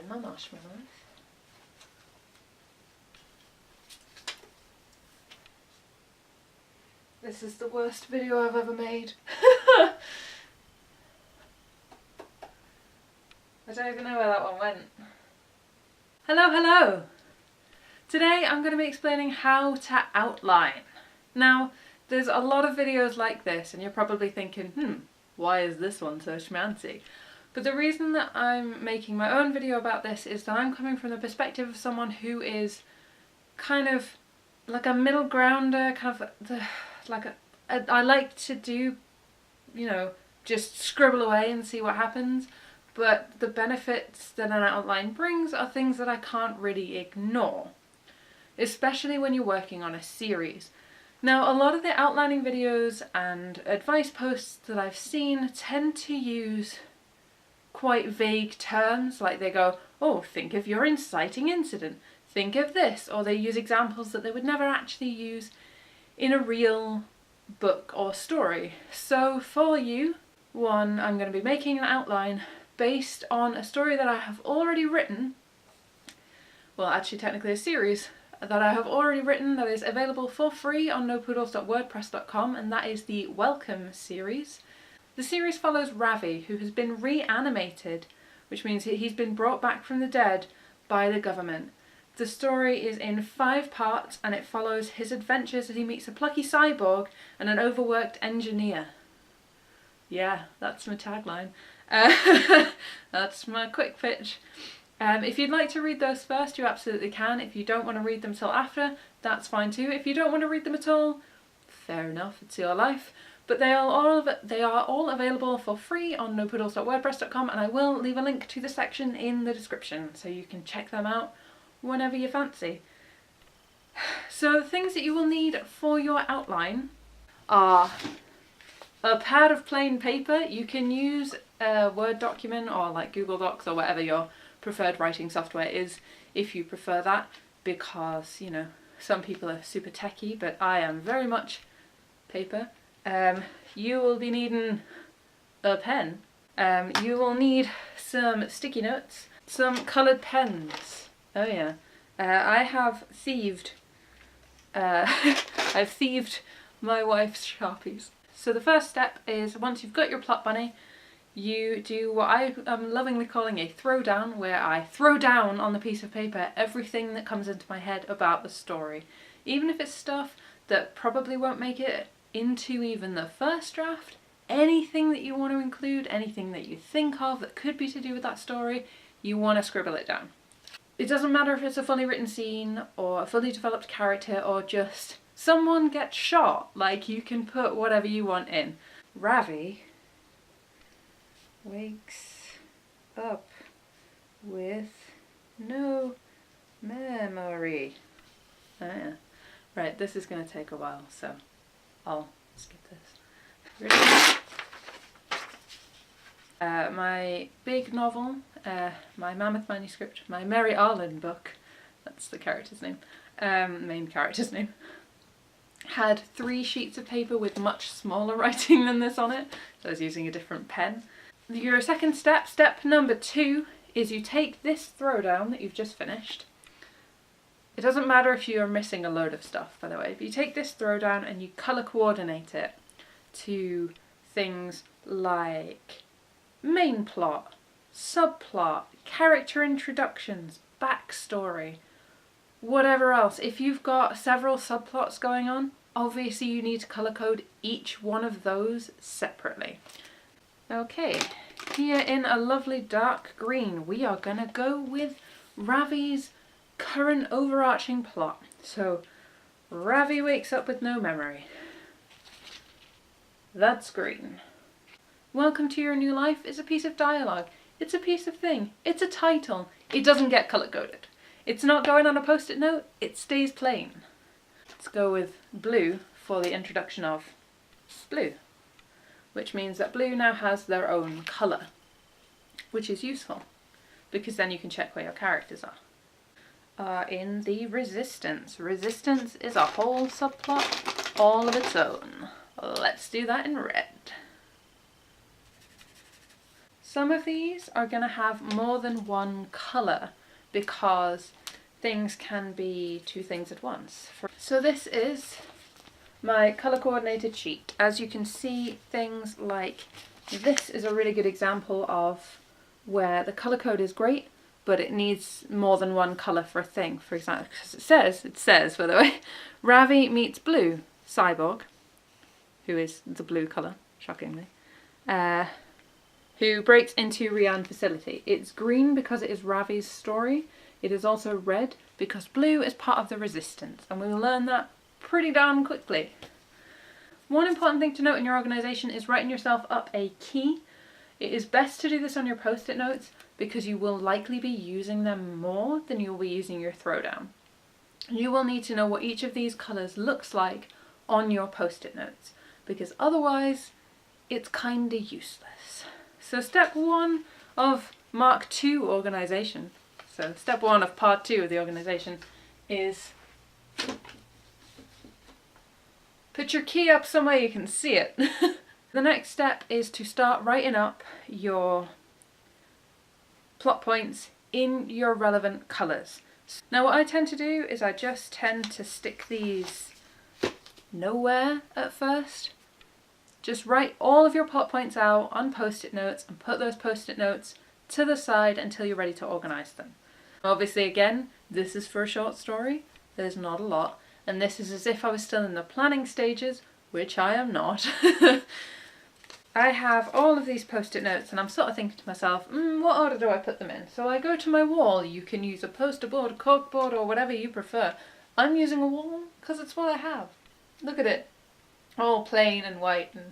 my marshmallows. This is the worst video I've ever made. I don't even know where that one went. Hello, hello! Today I'm going to be explaining how to outline. Now, there's a lot of videos like this and you're probably thinking, why is this one so schmancy? But the reason that I'm making my own video about this is that I'm coming from the perspective of someone who is kind of like a middle grounder, I like to do, you know, just scribble away and see what happens, but the benefits that an outline brings are things that I can't really ignore, especially when you're working on a series. Now, a lot of the outlining videos and advice posts that I've seen tend to use quite vague terms, like they go, oh, think of your inciting incident, think of this, or they use examples that they would never actually use in a real book or story. So for you, I'm going to be making an outline based on a story that I have already written, well actually technically a series that I have already written that is available for free on nopoodles.wordpress.com, and that is the Welcome series. The series follows Ravi, who has been reanimated, which means he's been brought back from the dead by the government. The story is in 5 parts and it follows his adventures as he meets a plucky cyborg and an overworked engineer. Yeah, that's my tagline. That's my quick pitch. If you'd like to read those first, you absolutely can. If you don't want to read them till after, that's fine too. If you don't want to read them at all, fair enough, it's your life. But they are all available for free on nopoodles.wordpress.com, and I will leave a link to the section in the description so you can check them out whenever you fancy. So the things that you will need for your outline are a pad of plain paper. You can use a Word document or like Google Docs or whatever your preferred writing software is, if you prefer that, because, you know, some people are super techie, but I am very much paper. You will be needing a pen. You will need some sticky notes, some coloured pens. Oh yeah. I have thieved I've thieved my wife's Sharpies. So the first step is, once you've got your plot bunny, you do what I am lovingly calling a throwdown, where I throw down on the piece of paper everything that comes into my head about the story. Even if it's stuff that probably won't make it into even the first draft, anything that you want to include, anything that you think of that could be to do with that story, you want to scribble it down. It doesn't matter if it's a fully written scene or a fully developed character or just someone gets shot, like you can put whatever you want in. Ravi wakes up with no memory. Oh yeah. Right, this is going to take a while, so I'll skip this. Ready? My big novel, my mammoth manuscript, my Mary Arlen book, that's the character's name, main character's name, had 3 sheets of paper with much smaller writing than this on it, so I was using a different pen. Your second step, step number 2, is you take this throwdown that you've just finished. It doesn't matter if you're missing a load of stuff, by the way, but you take this throwdown and you colour coordinate it to things like main plot, subplot, character introductions, backstory, whatever else. If you've got several subplots going on, obviously you need to colour code each one of those separately. Okay, here in a lovely dark green, we are gonna go with Ravi's current overarching plot. So, Ravi wakes up with no memory. That's green. Welcome to your new life is a piece of dialogue. It's a piece of thing. It's a title. It doesn't get colour coded. It's not going on a post-it note. It stays plain. Let's go with blue for the introduction of blue, which means that blue now has their own colour, which is useful because then you can check where your characters are. In the resistance. Resistance is a whole subplot all of its own. Let's do that in red. Some of these are going to have more than one colour because things can be two things at once. So this is my colour coordinated sheet. As you can see, things like this is a really good example of where the colour code is great, but it needs more than one colour for a thing. For example, because it says, by the way, Ravi meets Blue, Cyborg, who is the blue colour, shockingly, who breaks into Rian facility. It's green because it is Ravi's story. It is also red because Blue is part of the resistance, and we will learn that pretty darn quickly. One important thing to note in your organisation is writing yourself up a key. It is best to do this on your post-it notes because you will likely be using them more than you will be using your throwdown. You will need to know what each of these colours looks like on your post-it notes because otherwise it's kinda useless. So step 1 of Mark II organisation, so step 1 of part 2 of the organisation is put your key up somewhere you can see it. The next step is to start writing up your plot points in your relevant colours. Now what I tend to do is I just tend to stick these nowhere at first. Just write all of your plot points out on post-it notes and put those post-it notes to the side until you're ready to organise them. Obviously again, this is for a short story, there's not a lot, and this is as if I was still in the planning stages, which I am not. I have all of these post-it notes and I'm sort of thinking to myself, what order do I put them in? So I go to my wall. You can use a poster board, a corkboard, or whatever you prefer. I'm using a wall because it's what I have. Look at it. All plain and white and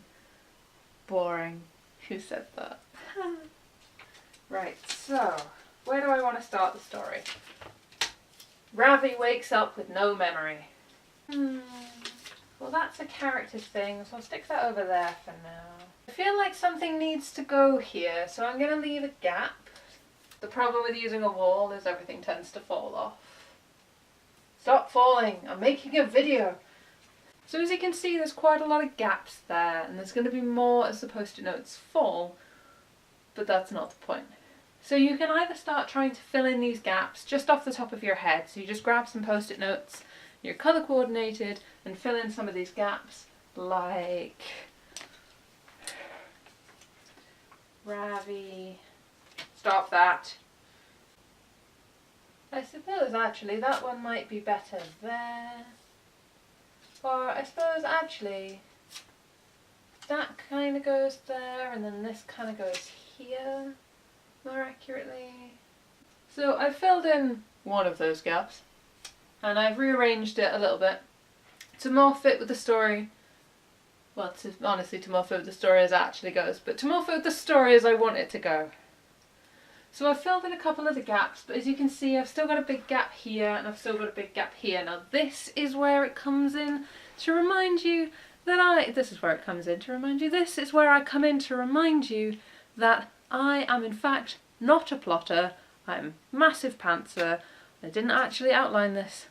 boring. Who said that? Right, so where do I want to start the story? Ravi wakes up with no memory. Well, that's a character's thing, so I'll stick that over there for now. I feel like something needs to go here, so I'm going to leave a gap. The problem with using a wall is everything tends to fall off. Stop falling! I'm making a video! So as you can see, there's quite a lot of gaps there, and there's going to be more as the post-it notes fall, but that's not the point. So you can either start trying to fill in these gaps just off the top of your head, so you just grab some post-it notes, you're colour coordinated, and fill in some of these gaps, like Ravi, stop that. I suppose actually that one might be better there. Or I suppose actually that kind of goes there and then this kind of goes here more accurately. So I filled in one of those gaps and I've rearranged it a little bit to more fit with the story. Well, honestly, to more fit with the story as it actually goes, but to more fit with the story as I want it to go. So I've filled in a couple of the gaps, but as you can see, I've still got a big gap here and I've still got a big gap here. Now this is where it comes in to remind you that this is where I come in to remind you that I am in fact not a plotter. I'm a massive pantser. I didn't actually outline this.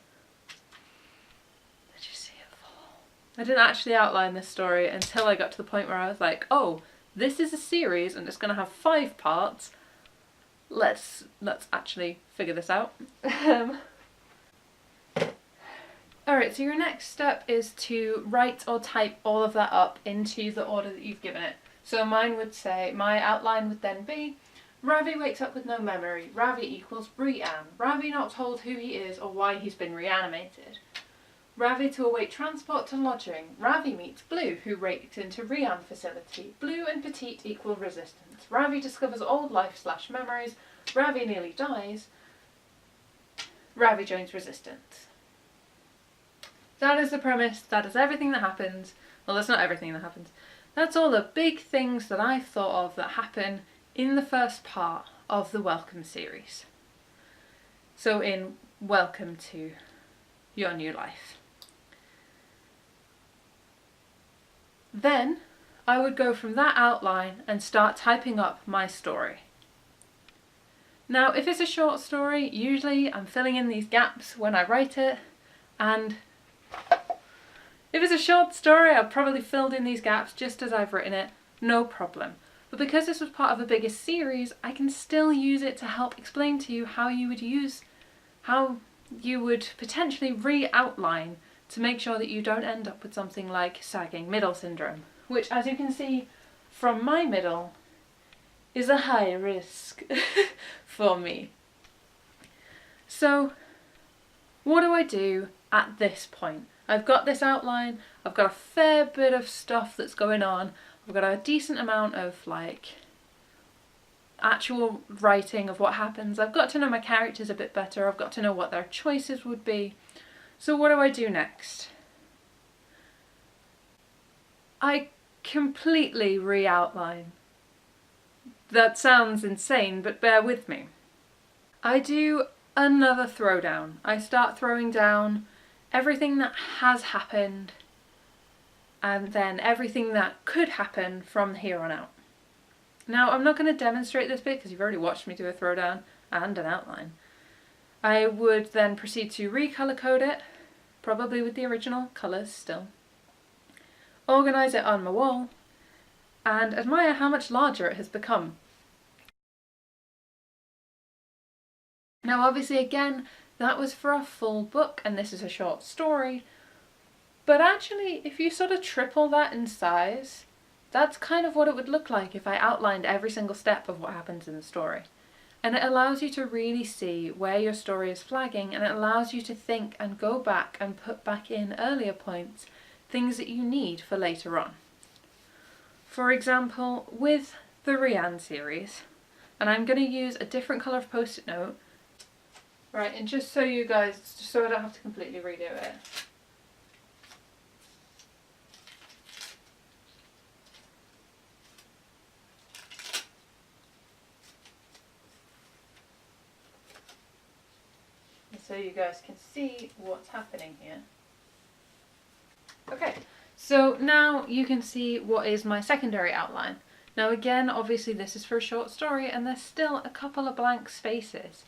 Did you see it fall? I didn't actually outline this story until I got to the point where I was like, oh, this is a series and it's going to have 5 parts. Let's actually figure this out. Alright, so your next step is to write or type all of that up into the order that you've given it. So mine would say, my outline would then be, Ravi wakes up with no memory. Ravi equals Brianne. Ravi not told who he is or why he's been reanimated. Ravi to await transport to lodging. Ravi meets Blue, who raked into Rian facility. Blue and Petite equal resistance. Ravi discovers old life/memories. Ravi nearly dies. Ravi joins resistance. That is the premise. That is everything that happens. Well, that's not everything that happens. That's all the big things that I've thought of that happen in the first part of the Welcome series. So in Welcome to Your New Life. Then I would go from that outline and start typing up my story. Now if it's a short story, usually I'm filling in these gaps when I write it, and if it's a short story I've probably filled in these gaps just as I've written it, no problem. But because this was part of a bigger series, I can still use it to help explain to you how you would potentially re-outline to make sure that you don't end up with something like sagging middle syndrome, which, as you can see from my middle, is a high risk for me. So what do I do at this point? I've got this outline, I've got a fair bit of stuff that's going on, I've got a decent amount of actual writing of what happens, I've got to know my characters a bit better, I've got to know what their choices would be. So what do I do next? I completely re-outline. That sounds insane, but bear with me. I do another throwdown. I start throwing down everything that has happened and then everything that could happen from here on out. Now, I'm not going to demonstrate this bit because you've already watched me do a throwdown and an outline. I would then proceed to recolor code it, probably with the original colours still, organise it on my wall, and admire how much larger it has become. Now obviously again, that was for a full book and this is a short story, but actually if you sort of triple that in size, that's kind of what it would look like if I outlined every single step of what happens in the story. And it allows you to really see where your story is flagging, and it allows you to think and go back and put back in earlier points, things that you need for later on. For example, with the Rianne series, and I'm going to use a different colour of post-it note. Right, and just so you guys, just so I don't have to completely redo it. So you guys can see what's happening here. Okay, so now you can see what is my secondary outline. Now again, obviously this is for a short story and there's still a couple of blank spaces.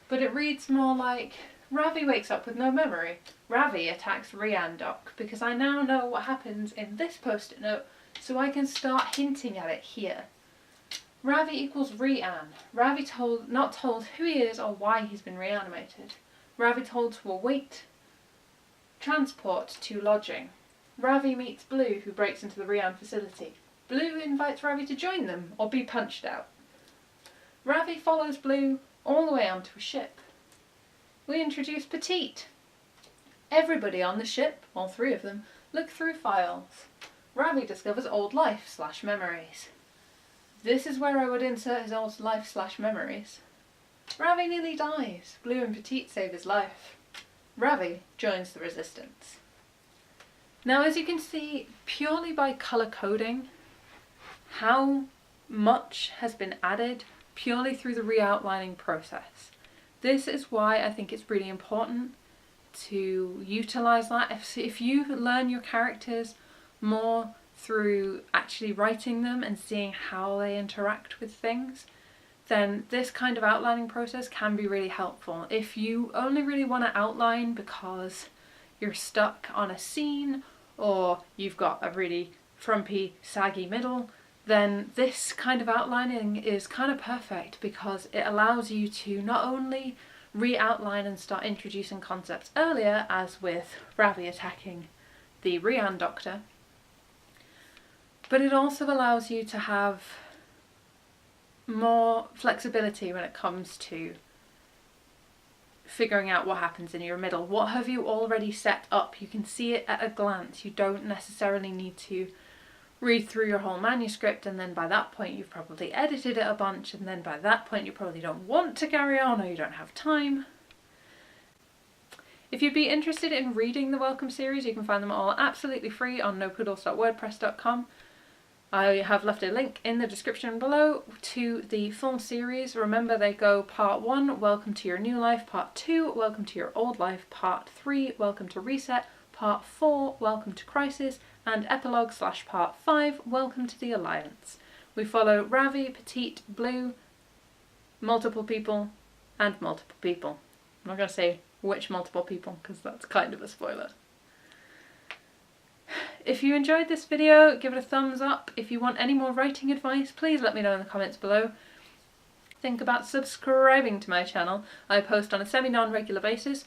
But it reads more like, Ravi wakes up with no memory. Ravi attacks Rianne Doc, because I now know what happens in this post-it note, so I can start hinting at it here. Ravi equals Rianne. Ravi not told who he is or why he's been reanimated. Ravi told to await transport to lodging. Ravi meets Blue, who breaks into the Rianne facility. Blue invites Ravi to join them or be punched out. Ravi follows Blue all the way onto a ship. We introduce Petite. Everybody on the ship, all three of them, look through files. Ravi discovers old life/memories. This is where I would insert his old life/memories. Ravi nearly dies. Blue and Petite save his life. Ravi joins the resistance. Now, as you can see, purely by colour coding, how much has been added purely through the re-outlining process. This is why I think it's really important to utilise that. If you learn your characters more through actually writing them and seeing how they interact with things, then this kind of outlining process can be really helpful. If you only really want to outline because you're stuck on a scene or you've got a really frumpy, saggy middle, then this kind of outlining is kind of perfect because it allows you to not only re-outline and start introducing concepts earlier, as with Ravi attacking the Rianne Doctor, but it also allows you to have more flexibility when it comes to figuring out what happens in your middle. What have you already set up? You can see it at a glance. You don't necessarily need to read through your whole manuscript, and then by that point you've probably edited it a bunch, and then by that point you probably don't want to carry on or you don't have time. If you'd be interested in reading the Welcome series, you can find them all absolutely free on nopoodles.wordpress.com. I have left a link in the description below to the full series. Remember, they go part 1, Welcome to Your New Life, part 2, Welcome to Your Old Life, part 3, Welcome to Reset, part 4, Welcome to Crisis, and epilogue/part 5, Welcome to the Alliance. We follow Ravi, Petite, Blue, multiple people, and multiple people. I'm not going to say which multiple people because that's kind of a spoiler. if you enjoyed this video, give it a thumbs up. If you want any more writing advice, please let me know in the comments below. Think about subscribing to my channel. I post on a semi-non-regular basis.